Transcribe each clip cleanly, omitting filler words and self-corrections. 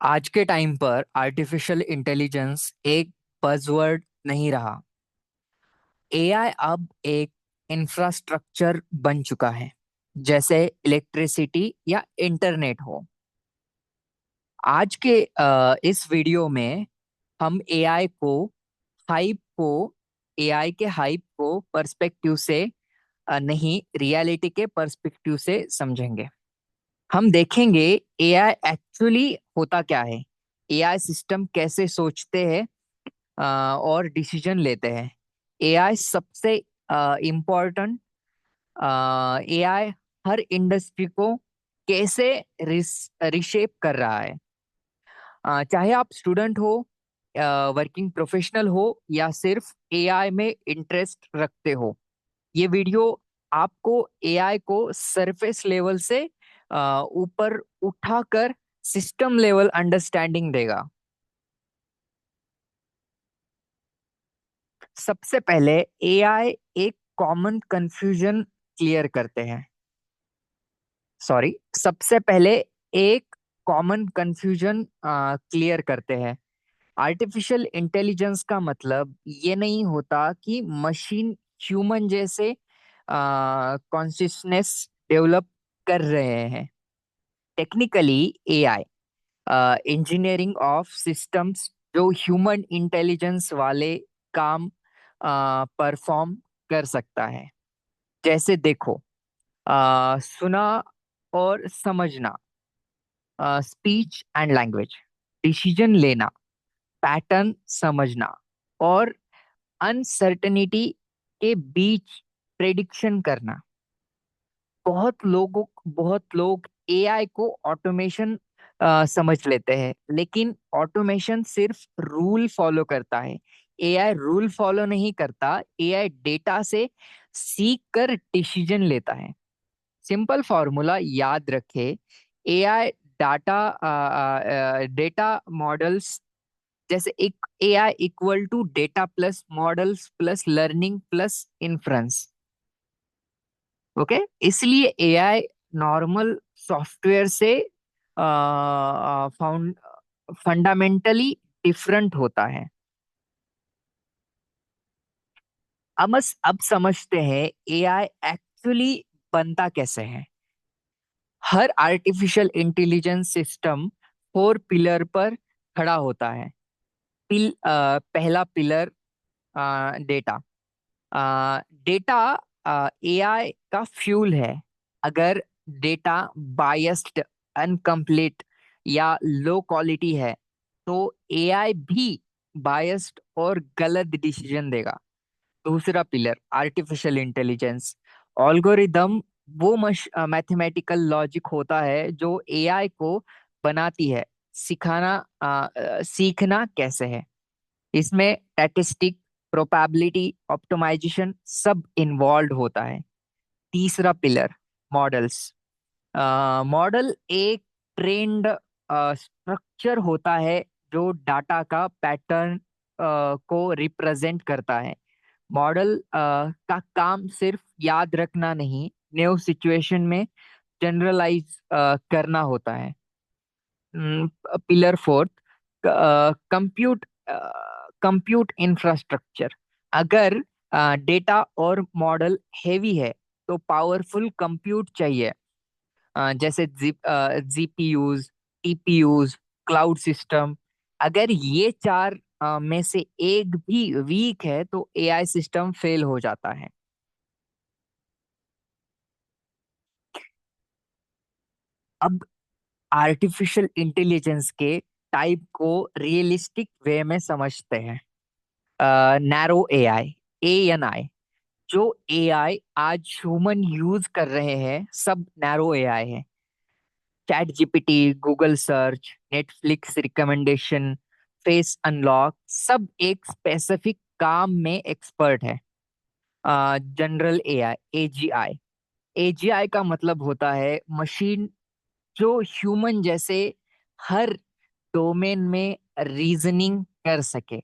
आज के टाइम पर आर्टिफिशियल इंटेलिजेंस एक बज़वर्ड नहीं रहा। एआई अब एक इंफ्रास्ट्रक्चर बन चुका है, जैसे इलेक्ट्रिसिटी या इंटरनेट हो। आज के इस वीडियो में हम एआई के हाइप को पर्सपेक्टिव से नहीं, रियलिटी के पर्सपेक्टिव से समझेंगे। हम देखेंगे एआई एक्चुअली होता क्या है, एआई सिस्टम कैसे सोचते हैं और डिसीजन लेते हैं। एआई सबसे इम्पोर्टेंट, एआई हर इंडस्ट्री को कैसे रिशेप कर रहा है। चाहे आप स्टूडेंट हो, वर्किंग प्रोफेशनल हो या सिर्फ एआई में इंटरेस्ट रखते हो, ये वीडियो आपको एआई को सरफेस लेवल से ऊपर उठाकर सिस्टम लेवल अंडरस्टैंडिंग देगा। सबसे पहले एआई एक कॉमन कंफ्यूजन क्लियर करते हैं। सॉरी, सबसे पहले एक कॉमन कंफ्यूजन क्लियर करते हैं। आर्टिफिशियल इंटेलिजेंस का मतलब ये नहीं होता कि मशीन ह्यूमन जैसे कॉन्शियसनेस डेवलप कर रहे हैं। Technically AI engineering of systems जो ह्यूमन इंटेलिजेंस वाले काम परफॉर्म कर सकता है। जैसे देखो, सुना और समझना, स्पीच एंड लैंग्वेज, डिसीजन लेना, पैटर्न समझना और अनसर्टेनिटी के बीच प्रेडिक्शन करना। बहुत लोग एआई को ऑटोमेशन समझ लेते हैं, लेकिन ऑटोमेशन सिर्फ रूल फॉलो करता है। एआई रूल फॉलो नहीं करता, एआई डेटा से सीख कर डिसीजन लेता है। सिंपल फॉर्मूला याद रखे, एआई डाटा डेटा मॉडल्स, जैसे एक AI equal to data plus models plus learning plus inference. Okay, इसलिए एआई नॉर्मल सॉफ्टवेयर से फाउंड फंडामेंटली डिफरेंट होता है। अब समझते हैं एआई एक्चुअली बनता कैसे है। हर आर्टिफिशियल इंटेलिजेंस सिस्टम 4 पिलर पर खड़ा होता है। पहला पिलर, डेटा। डेटा एआई का फ्यूल है। अगर डेटा बायस्ड, अनकम्प्लीट या लो क्वालिटी है, तो एआई भी बायस्ड और गलत डिसीजन देगा। दूसरा पिलर, आर्टिफिशियल इंटेलिजेंस। एल्गोरिदम वो मैथमेटिकल लॉजिक होता है जो एआई को बनाती है। सीखना कैसे है, इसमें स्टैटिस्टिक, प्रोबेबिलिटी, ऑप्टिमाइजेशन सब इन्वॉल्व होता है। तीसरा पिलर, मॉडल्स। मॉडल एक ट्रेंड स्ट्रक्चर होता है जो डाटा का पैटर्न को रिप्रेजेंट करता है। मॉडल का काम सिर्फ याद रखना नहीं, न्यू सिचुएशन में जनरलाइज करना होता है। Pillar fourth, compute compute infrastructure. अगर डेटा और मॉडल हेवी है, तो पावरफुल कंप्यूट चाहिए, जैसे जीपीयूज, टीपीयूज, क्लाउड सिस्टम। अगर ये चार में से एक भी वीक है, तो एआई सिस्टम फेल हो जाता है। अब आर्टिफिशियल इंटेलिजेंस के टाइप को रियलिस्टिक वे में समझते हैं। Narrow AI, ANI. जो एआई आज ह्यूमन यूज कर रहे हैं, सब नैरो एआई है। Chat GPT, Google search, Netflix recommendation, face unlock, सब एक स्पेसिफिक काम में एक्सपर्ट है। General AI, AGI. एजीआई का मतलब होता है मशीन जो ह्यूमन जैसे हर डोमेन में रीजनिंग कर सके।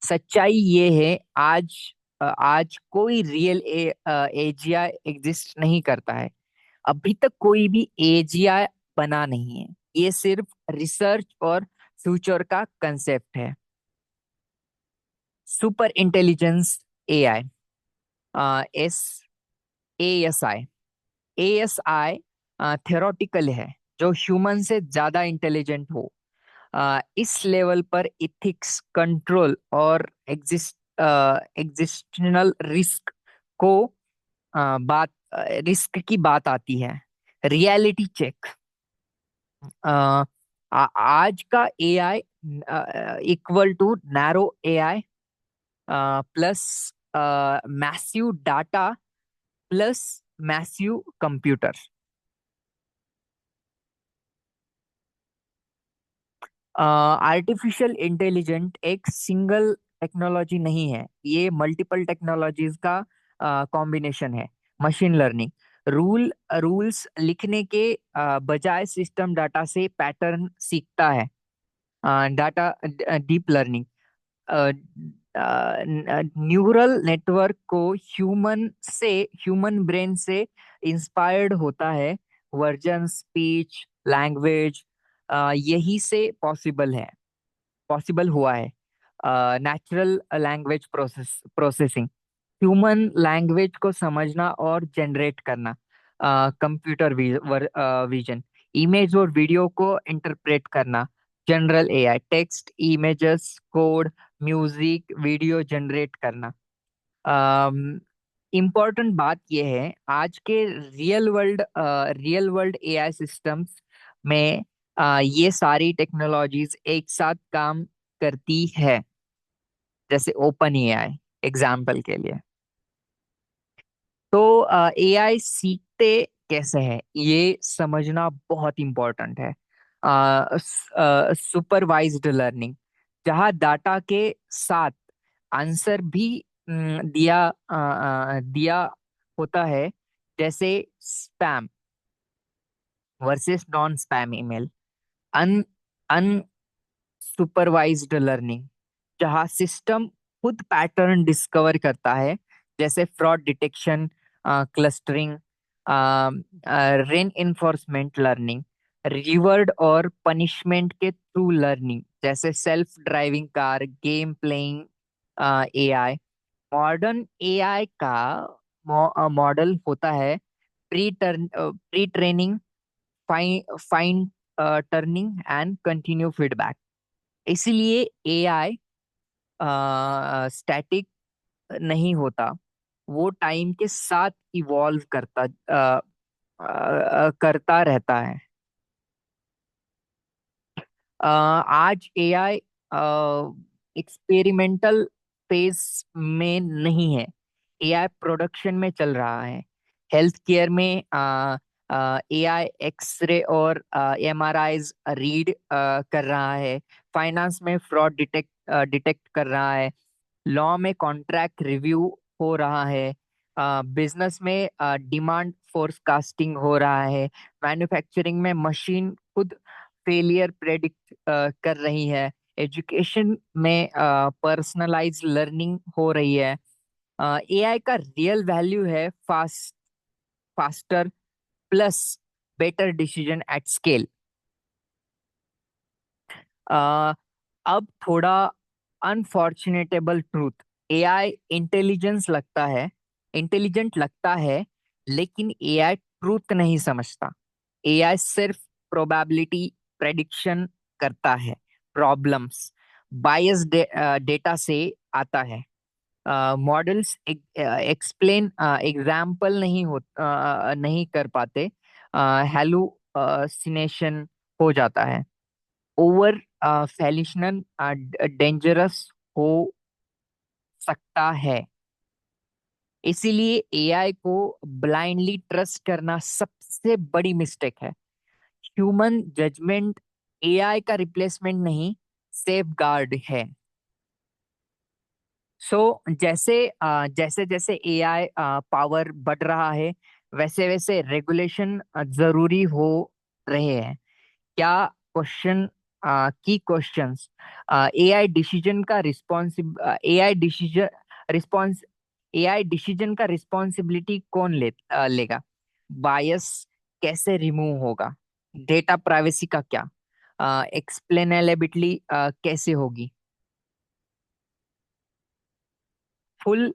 सच्चाई ये है, आज कोई रियल एजीआई एग्जिस्ट नहीं करता है। अभी तक कोई भी एजीआई बना नहीं है। ये सिर्फ रिसर्च और फ्यूचर का कंसेप्ट है। Super intelligence AI, S ASI. ASI theoretical है, जो ह्यूमन से ज्यादा इंटेलिजेंट हो। इस लेवल पर इथिक्स, कंट्रोल और एग्जिस्टेंशनल रिस्क को बात रिस्क की बात आती है। Reality check. आज का AI equal to narrow AI plus massive data plus massive computer. Artificial intelligent एक सिंगल टेक्नोलॉजी नहीं है, ये मल्टीपल टेक्नोलॉजीज का कॉम्बिनेशन है। मशीन लर्निंग रूल्स लिखने के बजाय सिस्टम डाटा से पैटर्न सीखता है। Data deep learning, neural network को ह्यूमन ब्रेन से इंस्पायर्ड होता है। वर्जन, स्पीच, लैंग्वेज यही से पॉसिबल हुआ है। Natural language processing, human language को समझना और जनरेट करना। कंप्यूटर विजन, इमेज और वीडियो को इंटरप्रेट करना। General AI, text, images, code, music, video generate करना। इम्पोर्टेंट बात यह है, आज के रियल वर्ल्ड एआई सिस्टम्स में ये सारी टेक्नोलॉजीज एक साथ काम करती है, जैसे ओपन एआई एग्जाम्पल के लिए। तो एआई सीखते कैसे हैं, ये समझना बहुत इम्पोर्टेंट है। सुपरवाइज्ड लर्निंग, जहाँ डाटा के साथ आंसर भी दिया होता है, जैसे spam versus non spam email. Un unsupervised learning, जहाँ सिस्टम खुद पैटर्न डिस्कवर करता है, जैसे fraud detection, clustering, reinforcement learning. Reward और पनिशमेंट के थ्रू लर्निंग, जैसे self driving car, game playing AI. Modern AI का मॉडल होता है pre training, fine tuning and continue feedback. इसीलिए एआई स्टैटिक नहीं होता, वो टाइम के साथ इवॉल्व करता रहता है। आज एआई एक्सपेरिमेंटल फेज में नहीं है, एआई प्रोडक्शन में चल रहा है। हेल्थ केयर में एआई एक्सरे और एमआरआईज रीड कर रहा है। फाइनेंस में फ्रॉड डिटेक्ट कर रहा है। लॉ में कॉन्ट्रैक्ट रिव्यू हो रहा है। बिजनेस में डिमांड फोरकास्टिंग हो रहा है। मैन्युफैक्चरिंग में मशीन खुद फेलियर प्रेडिक्ट कर रही है। एजुकेशन में पर्सनलाइज लर्निंग हो रही है। एआई का रियल वैल्यू है faster plus better decision at scale. Uh, अब थोड़ा अनफॉर्चुनेटेबल ट्रूथ, एआई इंटेलिजेंट लगता है, लेकिन एआई ट्रूथ नहीं समझता। एआई सिर्फ प्रोबेबिलिटी प्रेडिक्शन करता है। प्रॉब्लम्स बायस डेटा से आता है। मॉडल्स एक्सप्लेन एग्जाम्पल नहीं कर पाते। हेलुसिनेशन हो जाता है। ओवर फैलिशनल डेंजरस हो सकता है। इसीलिए एआई को ब्लाइंडली ट्रस्ट करना सबसे बड़ी मिस्टेक है। ह्यूमन जजमेंट एआई का रिप्लेसमेंट नहीं, सेफ गार्ड है। जैसे जैसे एआई पावर बढ़ रहा है, वैसे वैसे रेगुलेशन जरूरी हो रहे हैं। क्या क्वेश्चन की क्वेश्चंस, एआई डिसीजन का रिस्पॉन्सिब रिस्पॉन्स एआई डिसीजन का रिस्पॉन्सिबिलिटी कौन लेगा? बायस कैसे रिमूव होगा? डेटा प्राइवेसी का क्या? एक्सप्लेनेबिलिटी कैसे होगी? फुल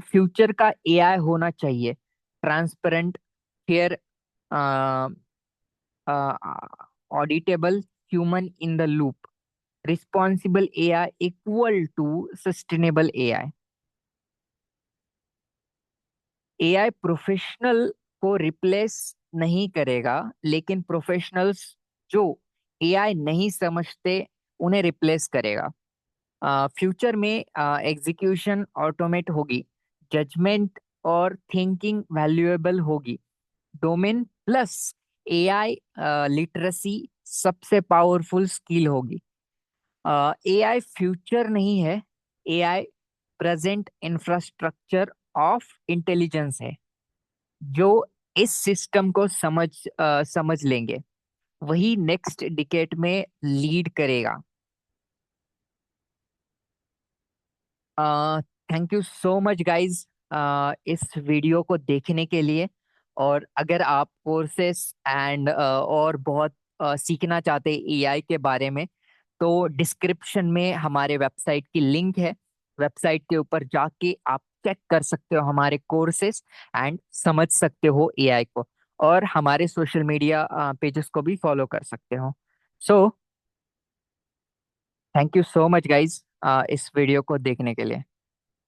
फ्यूचर का एआई होना चाहिए, transparent, fair, auditable, human in the loop, responsible AI equal to sustainable AI. AI professional को रिप्लेस नहीं करेगा, लेकिन प्रोफेशनल्स जो एआई नहीं समझते उन्हें रिप्लेस करेगा। फ्यूचर में एग्जीक्यूशन ऑटोमेट होगी, जजमेंट और थिंकिंग वैल्यूएबल होगी। डोमेन प्लस एआई लिटरेसी सबसे पावरफुल स्किल होगी। एआई फ्यूचर नहीं है, AI present infrastructure of intelligence है। जो इस सिस्टम को समझ लेंगे वही नेक्स्ट डिकेड में लीड करेगा। Thank you so much guys इस वीडियो को देखने के लिए। और अगर आप कोर्सेस एंड और बहुत सीखना चाहते हैं एआई के बारे में, तो डिस्क्रिप्शन में हमारे वेबसाइट की लिंक है। वेबसाइट के ऊपर जाके आप चेक कर सकते हो हमारे कोर्सेस एंड समझ सकते हो एआई को। और हमारे सोशल मीडिया पेजेस को भी फॉलो कर सकते हो। So thank you so much guys इस वीडियो को देखने के लिए।